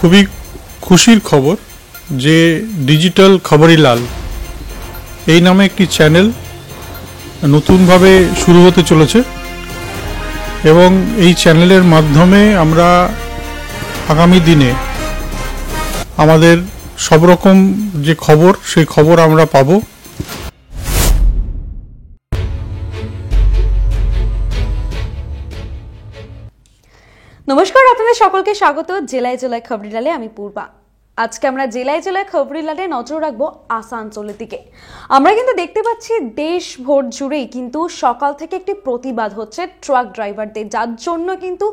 খুবই খুশির খবর যে ডিজিটাল খবরিলাল এই নামে একটি চ্যানেল নতুনভাবে শুরু হতে চলেছে এবং এই চ্যানেলের মাধ্যমে আমরা আগামী দিনে আমাদের সব রকম যে খবর সেই খবর আমরা পাবো। নমস্কার, আপনাদের সকলকে স্বাগত জেলায় জেলায় খবরিলালে। আমি পূর্বা। আজকে আমরা জেলায় জেলায় খবরিলালে নজর রাখবো আসানসোলের দিকে। আমরা কিন্তু দেখতে পাচ্ছি দেশভর জুড়েই কিন্তু সকাল থেকে একটি প্রতিবাদ হচ্ছে ট্রাক ড্রাইভারদের, যার জন্য কিন্তু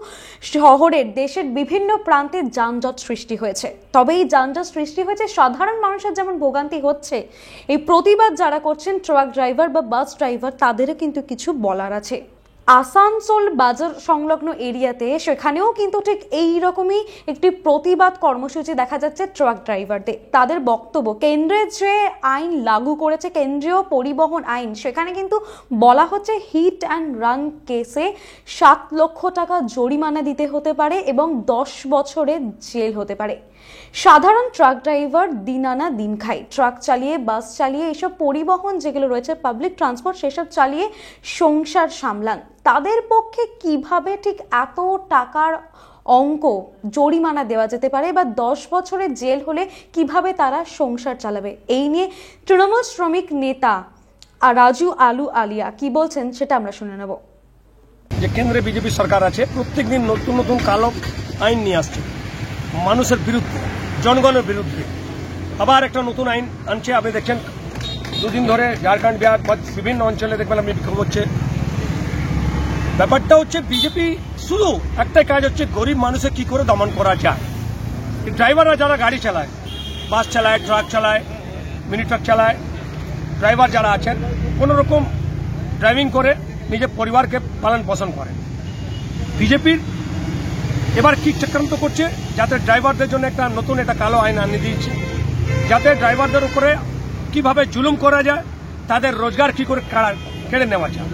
শহরের দেশের বিভিন্ন প্রান্তে যানজট সৃষ্টি হয়েছে। তবে এই যানজট সৃষ্টি হয়েছে সাধারণ মানুষের যেমন ভোগান্তি হচ্ছে, এই প্রতিবাদ যারা করছেন ট্রাক ড্রাইভার বা বাস ড্রাইভার তাদেরও কিন্তু কিছু বলার আছে। আসানসোল বাজার সংলগ্ন এরিয়াতে সেখানেও কিন্তু ঠিক এই রকমই একটি প্রতিবাদ কর্মসূচি দেখা যাচ্ছে ট্রাক ড্রাইভারদের। তাদের বক্তব্য, কেন্দ্রের যে আইন লাগু করেছে কেন্দ্রীয় পরিবহন আইন, সেখানে কিন্তু বলা হচ্ছে হিট অ্যান্ড রান কেসে 7 লক্ষ টাকা জরিমানা দিতে হতে পারে এবং 10 বছরের জেল হতে পারে। সাধারণ ট্রাক ড্রাইভার দিন আনা দিন খায়, ট্রাক চালিয়ে বাস চালিয়ে এইসব পরিবহন যেগুলো রয়েছে পাবলিক ট্রান্সপোর্ট সেসব চালিয়ে সংসার সামলান। তাদের পক্ষে কিভাবে ঠিক এত টাকার অঙ্ক জরিমানা দেওয়া যেতে পারে বা 10 বছরের জেল হলে কিভাবে তারা সংসার চালাবে, এই নিয়ে তৃণমূল শ্রমিক নেতা রাজু আলু আলিয়া কি বলছেন সেটা আমরা শুনে নেব। যে কেন্দ্রে বিজেপি সরকার আছে, প্রত্যেকদিন নতুন নতুন কালো আইন নিয়ে আসছে মানুষের বিরুদ্ধে, জনগণের বিরুদ্ধে। আবার একটা নতুন আইন আনছে। আপনি দেখছেন দুদিন ধরে ঝাড়খণ্ড, বিহার বিভিন্ন অঞ্চলে দেখবেন আপনি বিক্ষোভ হচ্ছে। ব্যাপারটা হচ্ছে বিজেপি শুধু একটাই কাজ হচ্ছে গরিব মানুষের কি করে দমন করা যায়। ড্রাইভাররা যারা গাড়ি চালায়, বাস চালায়, ট্রাক চালায়, মিনি ট্রাক চালায়, ড্রাইভার যারা আছেন কোনো রকম ড্রাইভিং করে নিজের পরিবারকে পালন পোষণ করে। বিজেপির এবার কি চক্রান্ত করছে যাতে ড্রাইভারদের জন্য একটা নতুন একটা কালো আইন আনিয়ে দিয়েছে, যাতে ড্রাইভারদের উপরে কিভাবে জুলুম করা যায়, তাদের রোজগার কি করে কেড়ে নেওয়া যায়।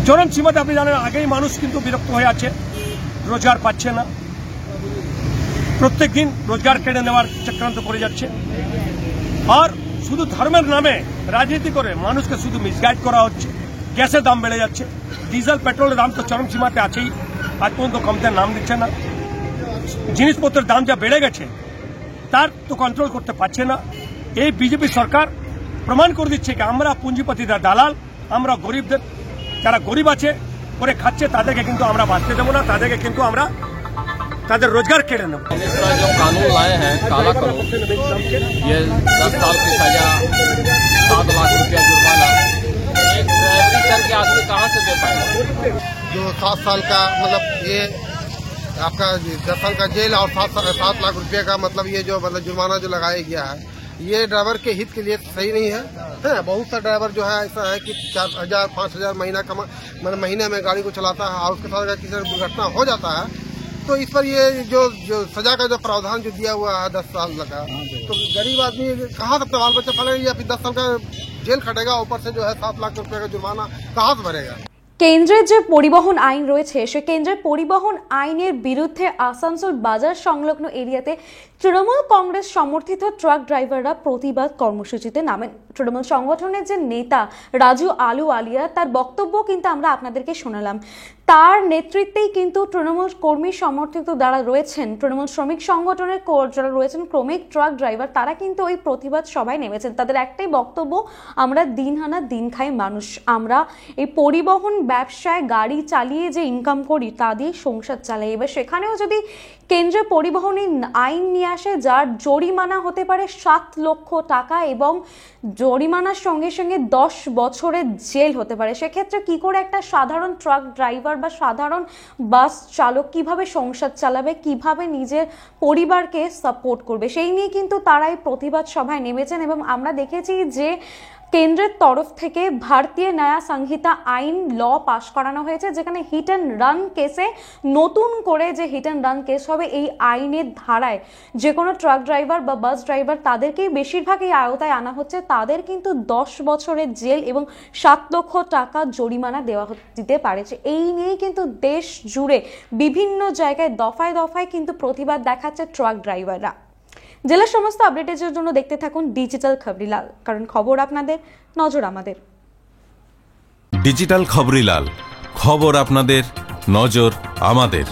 চরম সীমাতে আপনি জানেন আগেই মানুষ কিন্তু বিরক্ত হয়ে আছে, রোজগার পাচ্ছে না, প্রত্যেক দিন রোজগার কেড়ে নেওয়ার চক্রান্ত করে যাচ্ছে। আর শুধু ধর্মের নামে রাজনীতি করে মানুষকে শুধু মিসগাইড করা হচ্ছে। গ্যাসের দাম বেড়ে যাচ্ছে, ডিজেল পেট্রোলের দাম তো চরম সীমাতে আছেই, আজ পর্যন্ত কমতে নাম দিচ্ছে না। জিনিসপত্রের দাম যা বেড়ে গেছে তার তো কন্ট্রোল করতে পারছে না। এই বিজেপি সরকার প্রমাণ করে দিচ্ছে কি আমরা পুঁজিপতিরা দালাল, আমরা গরিবদের যারা গরিব আছে করে খাচ্ছে তাদেরকে কিন্তু আমরা বাঁচতে দেবো না, তাদেরকে কিন্তু আমরা তাদের रोजगार केड़े न। इस तरह जो कानून लाए हैं काला कानून, ये 10 साल की सजा, 7 लाख रुपया जुर्माना, एक ड्राइवरी करके आदमी कहाँ से दे पाएगा। जो 7 साल का मतलब ये आपका 10 साल का जेल और 7 लाख रुपये का मतलब ये जो मतलब जुर्माना जो लगाया गया है, ये ड्राइवर के हित के लिए सही नहीं है। बहुत सा ड्राइवर जो है ऐसा है कि 4,000 5,000 महीना मतलब महीने में गाड़ी को चलाता है और उसके साथ अगर किसी दुर्घटना हो जाता है तो इस पर ये जो सजा का जो प्रावधान जो दिया हुआ है 10 साल का, तो गरीब आदमी कहाँ से अपना बाल बच्चा पालेगा या फिर 10 साल का जेल खटेगा, ऊपर से जो है 7 लाख रुपए का जुर्माना कहाँ से भरेगा। কেন্দ্রের যে পরিবহন আইন রয়েছে সে কেন্দ্রের পরিবহন আইনের বিরুদ্ধে আসানসোল বাজার সংলগ্ন এরিয়াতে তৃণমূল কংগ্রেস সমর্থিত ট্রাক ড্রাইভাররা প্রতিবাদ কর্মসূচিতে নামেন। তৃণমূল সংগঠনের যে নেতা রাজু আলু আলিয়া, তার বক্তব্য কিন্তু আমরা আপনাদেরকে শোনালাম। তার নেতৃত্বেই কিন্তু তৃণমূল কর্মী সমর্থিত যারা রয়েছেন, তৃণমূল শ্রমিক সংগঠনের যারা রয়েছেন শ্রমিক ট্রাক ড্রাইভার, তারা কিন্তু ওই প্রতিবাদ সভায় নেমেছেন। তাদের একটাই বক্তব্য, আমরা দিন আনা দিন খাই মানুষ, আমরা এই পরিবহন ব্যবসায় গাড়ি চালিয়ে যে ইনকাম করি তা দিয়ে সংসার চালাই। এবার সেখানেও যদি কেন্দ্রীয় পরিবহনের আইন নিয়ে আসে যার জরিমানা হতে পারে 7 লক্ষ টাকা এবং জরিমানার সঙ্গে সঙ্গে 10 বছরের জেল হতে পারে, সেক্ষেত্রে কি করে একটা সাধারণ ট্রাক ড্রাইভার বা সাধারণ বাস চালক কিভাবে সংসার চালাবে, কিভাবে নিজের পরিবারকে সাপোর্ট করবে, সেই নিয়ে কিন্তু তারা এই প্রতিবাদ সভায় নেমেছেন। এবং আমরা দেখেছি যে কেন্দ্রের তরফ থেকে ভারতীয় ন্যায় সংহিতা আইন ল পাশ করানো হয়েছে, যেখানে হিট অ্যান্ড রান কেসে নতুন করে যে হিট অ্যান্ড রান কেস হবে এই আইনের ধারায় যে কোনো ট্রাক ড্রাইভার বা বাস ড্রাইভার তাদেরকেই বেশিরভাগই আওতায় আনা হচ্ছে। তাদের কিন্তু 10 বছরের জেল এবং 7 লক্ষ টাকা জরিমানা দেওয়া দিতে পারে। এই নিয়েই কিন্তু দেশ জুড়ে বিভিন্ন জায়গায় দফায় দফায় কিন্তু প্রতিবাদ দেখাচ্ছে ট্রাক ড্রাইভাররা। জেলার সমস্ত আপডেটের জন্য দেখতে থাকুন ডিজিটাল খবরিলাল, কারণ খবর আপনাদের, নজর আমাদের। ডিজিটাল খবরিলাল, খবর আপনাদের, নজর আমাদের।